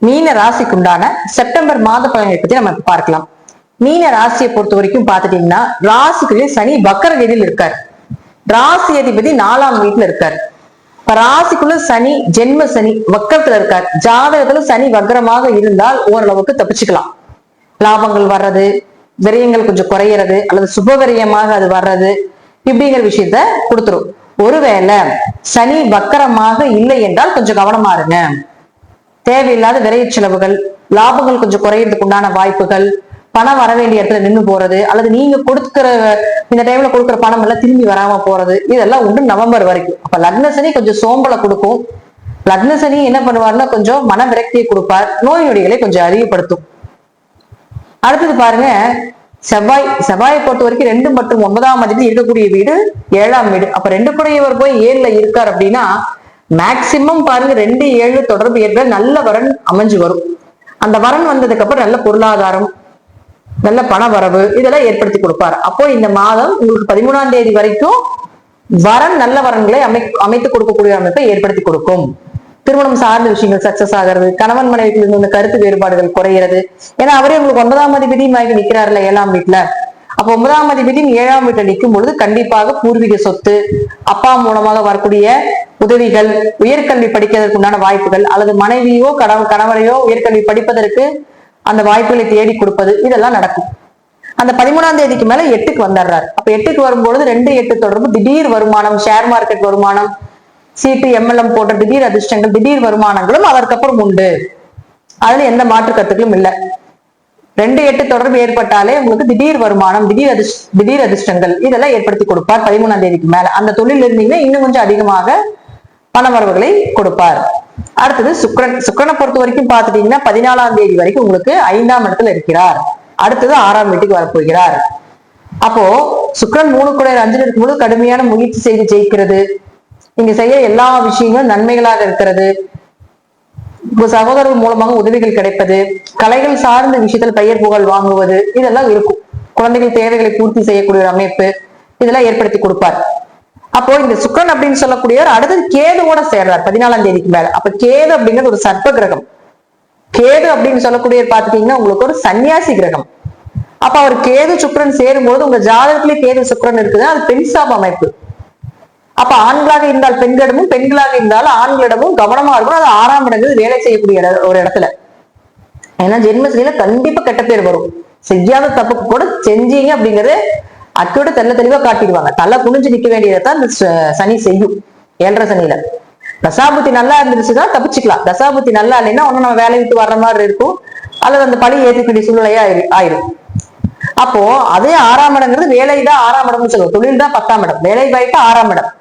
மீன ராசிக்கு உண்டான செப்டம்பர் மாத பலனை பத்தி நம்ம பார்க்கலாம். மீன ராசியை பொறுத்த வரைக்கும் பாத்துட்டீங்கன்னா, ராசிக்குள்ளே சனி வக்கர கதியில் இருக்காரு. ராசி அதிபதி 4ஆம் வீட்டுல இருக்காரு. இப்ப ராசிக்குள்ள சனி ஜென்ம சனி வக்கரத்துல இருக்காரு. ஜாதகத்துல சனி வக்கரமாக இருந்தால் ஓரளவுக்கு தப்பிச்சுக்கலாம். லாபங்கள் வர்றது, விரயங்கள் கொஞ்சம் குறையிறது, அல்லது சுப விரயமாக அது வர்றது, இப்படிங்கிற விஷயத்த கொடுத்துரும். ஒருவேளை சனி வக்கரமாக இல்லை என்றால் கொஞ்சம் கவனமா இருங்க. தேவையில்லாத விரைய செலவுகள், லாபங்கள் கொஞ்சம் குறையறதுக்கு உண்டான வாய்ப்புகள், பணம் வர வேண்டிய இடத்துல நின்று போறது, அல்லது நீங்க கொடுக்கிற இந்த டைம்ல கொடுக்குற பணம் எல்லாம் திரும்பி வராம போறது, இதெல்லாம் உண்டு நவம்பர் வரைக்கும். அப்ப லக்ன சனி கொஞ்சம் சோம்பலை கொடுக்கும். லக்ன சனி என்ன பண்ணுவாருன்னா கொஞ்சம் மன விரக்தியை கொடுப்பார். நோய் நொடிகளை கொஞ்சம் அதிகப்படுத்தும். அடுத்தது பாருங்க, செவ்வாயை பொறுத்த வரைக்கும் 2 மற்றும் 9ஆம் அதிபதி இருக்கக்கூடிய வீடு 7ஆம் வீடு. அப்ப 2 கூடையவர் போய் 7ல இருக்கார் அப்படின்னா மேக்சிமம் பாருங்க 2, 7 தொடர்பு ஏற்ப நல்ல வரன் அமைஞ்சு வரும். அந்த வரன் வந்ததுக்கு அப்புறம் நல்ல பொருளாதாரம், நல்ல பண வரவு இதெல்லாம் ஏற்படுத்தி கொடுப்பார். அப்போ இந்த மாதம் உங்களுக்கு 13ஆம் தேதி வரைக்கும் வரன் நல்ல வரன்களை அமைத்து கொடுக்கக்கூடிய அமைப்பை ஏற்படுத்தி கொடுக்கும். திருமணம் சார்ந்த விஷயங்கள் சக்சஸ் ஆகிறது, கணவன் மனைவிக்கு இருந்த கருத்து வேறுபாடுகள் குறையிறது. ஏன்னா அவரே உங்களுக்கு 9ஆம் அதிபதியும் வாங்கி நிக்கிறாருல 7ஆம் வீட்டுல. அப்ப 9ஆம் அதிபதியும் 7ஆம் வீட்டை நிற்கும் பொழுது கண்டிப்பாக பூர்வீக சொத்து, அப்பா மூலமாக வரக்கூடிய உதவிகள், உயர்கல்வி படிக்கிறதுக்கு உண்டான வாய்ப்புகள், அல்லது மனைவியோ கணவரையோ உயர்கல்வி படிப்பதற்கு அந்த வாய்ப்புகளை தேடி கொடுப்பது, இதெல்லாம் நடக்கும். அந்த 13ஆம் தேதிக்கு மேல 8க்கு வந்துடுறாரு. அப்ப 8க்கு வரும்பொழுது 2, 8 தொடர்பு திடீர் வருமானம், ஷேர் மார்க்கெட் வருமானம், சீட்டு MLM போன்ற திடீர் அதிர்ஷ்டங்கள், திடீர் வருமானங்களும் அதற்கப்புறம் உண்டு. அதுல எந்த மாற்று கருத்துக்களும் இல்லை. 2, 8 தொடர்பு ஏற்பட்டாலே உங்களுக்கு திடீர் வருமானம், திடீர் அதிர்ஷ்டங்கள் இதெல்லாம் ஏற்படுத்தி கொடுப்பார் 13ஆம் தேதிக்கு மேல. அந்த தொழில் இருந்தீங்கன்னா இன்னும் கொஞ்சம் அதிகமாக பண வரவுகளை கொடுப்பார். அடுத்தது சுக்கிரனை பொறுத்த வரைக்கும் பாத்துட்டீங்கன்னா 14ஆம் தேதி வரைக்கும் உங்களுக்கு 5ஆம் இடத்துல இருக்கிறார். அடுத்தது 6ஆம் வீட்டுக்கு வரப்போகிறார். அப்போ சுக்கிரன் 3 கூட 5ல் இருக்கும்போது கடுமையான முயற்சி செய்து ஜெயிக்கிறது, நீங்க செய்ய எல்லா விஷயங்களும் நன்மைகளாக இருக்கிறது, சகோதரர்கள் மூலமாக உதவிகள் கிடைப்பது, கலைகள் சார்ந்த விஷயத்தில் பெயர் புகழ் வாங்குவது, இதெல்லாம் இருக்கும். குழந்தைகள் தேவைகளை பூர்த்தி செய்யக்கூடிய ஒரு அமைப்பு இதெல்லாம் ஏற்படுத்தி கொடுப்பார். அப்போ இந்த சுக்கிரன் அப்படின்னு சொல்லக்கூடியவர் அடுத்தது கேதுவோட சேர்றார் 14ஆம் தேதிக்கு மேல. அப்ப கேது அப்படிங்கிறது ஒரு சர்ப்ப கிரகம். கேது அப்படின்னு சொல்லக்கூடிய பாத்துட்டீங்கன்னா உங்களுக்கு ஒரு சன்னியாசி கிரகம். அப்ப அவர் கேது சுக்கிரன் சேரும்போது உங்க ஜாதகத்திலேயே கேது சுக்கிரன் இருக்குதுன்னா அது பெண் சாப அமைப்பு. அப்ப ஆண்களாக இருந்தால் பெண்களிடமும், பெண்களாக இருந்தாலும் ஆண்களிடமும் கவனமா இருக்கணும். அது 6ஆம் இடங்கிறது வேலை செய்யக்கூடிய ஒரு இடத்துல. ஏன்னா ஜென்மசனியில கண்டிப்பா கெட்ட பேர் வரும். செய்யாத தப்புக்கு கூட செஞ்சீங்க அப்படிங்கறது அக்கோட தெளிவா காட்டிடுவாங்க. தலை குனிஞ்சு நிக்க வேண்டியதான் இந்த சனி செய்யும் 7.5 சனியில. தசாபுத்தி நல்லா இருந்துச்சுன்னா தப்பிச்சுக்கலாம். தசாபுத்தி நல்லா இல்லைன்னா ஒன்னும் நம்ம வேலை விட்டு வர்ற மாதிரி இருக்கும், அல்லது அந்த பழி ஏற்றுக்கூடிய சூழ்நிலையா ஆயிரும். அப்போ அதே 6ஆம் இடங்கிறது வேலைதான் 6ஆம் இடம்னு சொல்லுவோம், தொழில் தான் 10ஆம் இடம், வேலை வாய்ப்பு 6ஆம் இடம்.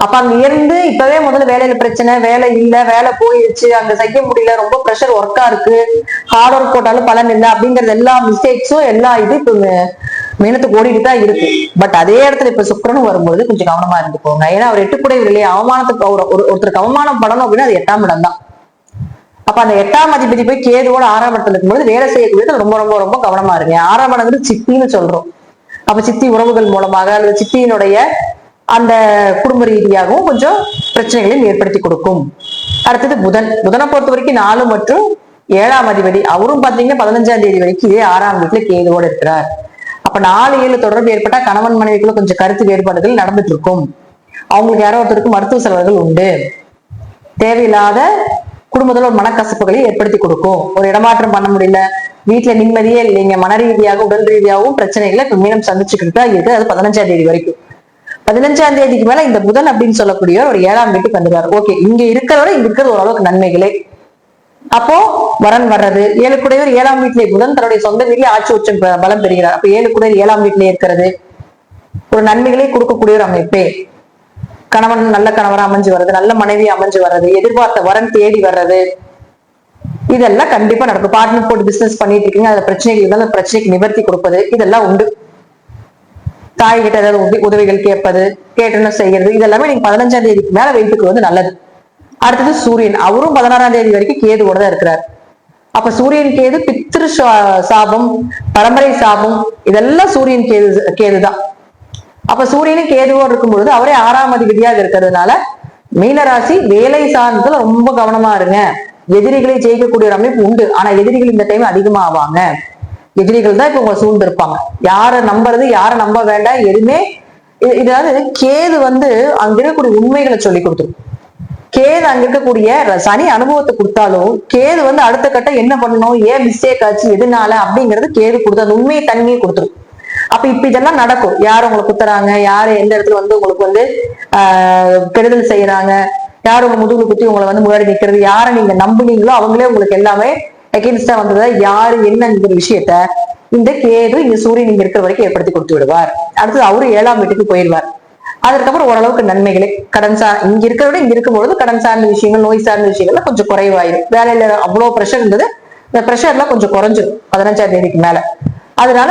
அப்ப அங்க இருந்து இப்பவே முதல்ல வேலையில பிரச்சனை, வேலை இல்ல, வேலை போயிடுச்சு, அங்க செய்ய முடியல, ரொம்ப ப்ரெஷர் ஒர்க்கா இருக்கு, ஹார்ட் ஒர்க் போட்டாலும் பலன் இல்லை அப்படிங்கறது எல்லா மிஸ்டேக்ஸும் எல்லா இது இப்ப மீனத்துக்கு ஓடிட்டு தான் இருக்கு. பட் அதே இடத்துல இப்ப சுக்கிரனும் வரும்போது கொஞ்சம் கவனமா இருந்துக்கோங்க. ஏன்னா அவர் 8 கூட இல்லையா, அவமானத்துக்கு ஒருத்தருக்கு அவமானம் படணும் அப்படின்னா அது 8ஆம் இடம் தான். அப்ப அந்த 8ஆம் அதிபதி போய் கேதுவோட 6ஆம் இடத்துல இருக்கும்போது வேலை செய்யக்கூடியது ரொம்ப ரொம்ப ரொம்ப கவனமா இருங்க. 6ஆம் இடங்கிறது சித்தின்னு சொல்றோம். அப்ப சித்தி உறவுகள் மூலமாக அல்லது சித்தியினுடைய அந்த குடும்ப ரீதியாகவும் கொஞ்சம் பிரச்சனைகளையும் ஏற்படுத்தி கொடுக்கும். அடுத்தது புதனை பொறுத்த வரைக்கும் 4 மற்றும் 7ஆம் அதிபதி அவரும் பாத்தீங்கன்னா 15ஆம் தேதி வரைக்கும் இதே 6ஆம் வீட்டுல கேதுவோட இருக்கிறார். அப்ப 4, 7 தொடர்பு ஏற்பட்டா கணவன் மனைவிக்குள்ள கொஞ்சம் கருத்து வேறுபாடுகள் நடந்துட்டு இருக்கும். அவங்களுக்கு யாரோ ஒருத்தருக்கு மருத்துவ செலவுகள் உண்டு, தேவையில்லாத குடும்பத்துல ஒரு மனக்கசப்புகளை ஏற்படுத்தி கொடுக்கும். ஒரு இடமாற்றம் பண்ண முடியல, வீட்டுல நிம்மதியே இல்லைங்க, மன ரீதியாக உடல் ரீதியாகவும் பிரச்சனைகளை இப்ப மீனம் சந்திச்சுக்கிட்டு தான் இருக்கு. அது 15ஆம் தேதி வரைக்கும். 15ஆம் தேதிக்கு மேல இந்த புதன் அப்படின்னு சொல்லக்கூடிய ஒரு 7ஆம் வீட்டுக்கு வந்துடுவார். ஓகே, இங்க இருக்கிறவரை இங்க இருக்கிறது ஓரளவுக்கு நன்மைகளே. அப்போ வரன் வர்றது, 7 கூடையவர் 7ஆம் வீட்டிலே புதன் தன்னுடைய சொந்த வீட்டிலே ஆட்சி உச்சம் பலம் பெறுகிறார். அப்ப 7 கூடையவர் 7ஆம் வீட்டிலே இருக்கிறது ஒரு நன்மைகளை கொடுக்கக்கூடிய ஒரு அமைப்பே. கணவன் நல்ல கணவரா அமைஞ்சு வர்றது, நல்ல மனைவி அமைஞ்சு வர்றது, எதிர்பார்த்த வரன் தேடி வர்றது, இதெல்லாம் கண்டிப்பா நடக்கும். பார்ட்னர் போட்டு பிசினஸ் பண்ணிட்டு இருக்கீங்க, அதுல பிரச்சனைகள் இருந்தால் அந்த பிரச்சனைக்கு நிவர்த்தி கொடுப்பது, இதெல்லாம் உண்டு. தாய் கிட்ட ஏதாவது உதவிகள் கேட்பது, கேட்டுன்னு செய்யறது, இதெல்லாமே நீங்க 15ஆம் தேதிக்கு மேல வைத்துக்கு வந்து நல்லது. அடுத்தது சூரியன், அவரும் 16ஆம் தேதி வரைக்கும் கேதுவோட தான் இருக்கிறார். அப்ப சூரியன் கேது பித்ரு சாபம், பரம்பரை சாபம், இதெல்லாம் சூரியன் கேதுதான். அப்ப சூரியனும் கேதுவோடு இருக்கும் பொழுது அவரே 6ஆம் அதிபதியாக இருக்கிறதுனால மீனராசி வேலை சார்ந்ததுல ரொம்ப கவனமா இருங்க. எதிரிகளை ஜெயிக்கக்கூடிய ஒரு அமைப்பு உண்டு. ஆனா எதிரிகள் இந்த டைம் அதிகமா ஆவாங்க. எதிரிகள் தான் இப்ப உங்களை சூழ்ந்து இருப்பாங்க. யாரை நம்புறது, யாரை நம்ப வேண்டாம், எதுவுமே. இதாவது கேது அங்க இருக்கக்கூடிய உண்மைகளை சொல்லி கொடுத்துரும். கேது அங்க இருக்கக்கூடிய சனி அனுபவத்தை கொடுத்தாலும் கேது அடுத்த கட்டம் என்ன பண்ணணும், ஏன் மிஸ்டேக் ஆச்சு, எதுனால அப்படிங்கிறது கேது கொடுத்து அந்த உண்மையை தன்மையை கொடுத்துரும். அப்ப இப்ப இதெல்லாம் நடக்கும். யார் உங்களை குத்துறாங்க, யாரு எந்த இடத்துல உங்களுக்கு கெடுதல் செய்யறாங்க, யார் உங்க முதுகுல குத்தி உங்களை முன்னாடி நிக்கிறது, யாரை நீங்க நம்புனீங்களோ அவங்களே உங்களுக்கு எல்லாமே அகேன்ஸ்டா வந்ததை யாரு என்னங்கிற விஷயத்த இந்த கேது இந்த சூரியன் இங்க இருக்கிற வரைக்கும் ஏற்படுத்தி கொடுத்து விடுவார். அடுத்தது அவரு 7ஆம் வீட்டுக்கு போயிடுவார். அதுக்கப்புறம் ஓரளவுக்கு நன்மைகளை கடன் இங்க இருக்கிற விட இங்க இருக்கும்பொழுது கடன் சார்ந்த விஷயங்கள், நோய் சார்ந்த விஷயங்கள்ல கொஞ்சம் குறைவாயிடும். வேலையில அவ்வளவு பிரஷர் இருந்தது, இந்த பிரஷர் எல்லாம் கொஞ்சம் குறைஞ்சிடும் 15ஆம் தேதிக்கு மேல. அதனால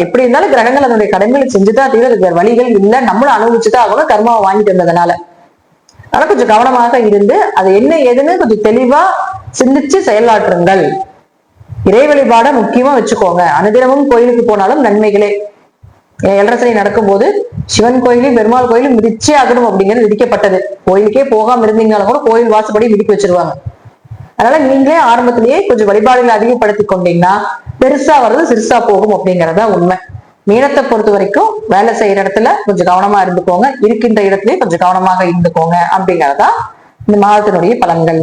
எப்படி இருந்தாலும் கிரகங்கள் அதனுடைய கடமைகளை செஞ்சுதான் தீவிர அதுக்கு வழிகள் இல்லை, நம்மளும் அனுபவிச்சுதான் அவங்க கர்மாவை வாங்கிட்டு இருந்ததுனால. ஆனா கொஞ்சம் கவனமாக இருந்து அது என்ன ஏதுன்னு கொஞ்சம் தெளிவா சிந்திச்சு செயலாற்றுங்கள். இறை வழிபாட முக்கியமா வச்சுக்கோங்க. அனுதினமும் கோயிலுக்கு போனாலும் நன்மைகளே. 7.5 சனி நடக்கும் போது சிவன் கோயிலையும் பெருமாள் கோயிலும் மிதிச்சே ஆகணும் அப்படிங்கிறது விதிக்கப்பட்டது. கோயிலுக்கே போகாம இருந்தீங்கனாலும் கூட கோயில் வாசப்படி மிதிக்க வச்சிருவாங்க. அதனால நீங்களே ஆரம்பத்திலேயே கொஞ்சம் வழிபாடுகளை அதிகப்படுத்தி கொண்டீங்கன்னா பெருசா வர்றது சிறுசா போகும் அப்படிங்கறதா உண்மை. மீனத்தை பொறுத்த வரைக்கும் வேலை செய்யற இடத்துல கொஞ்சம் கவனமா இருந்துக்கோங்க, இருக்கின்ற இடத்துலயே கொஞ்சம் கவனமாக இருந்துக்கோங்க அப்படிங்கறதா இந்த மாதத்தினுடைய பலன்கள்.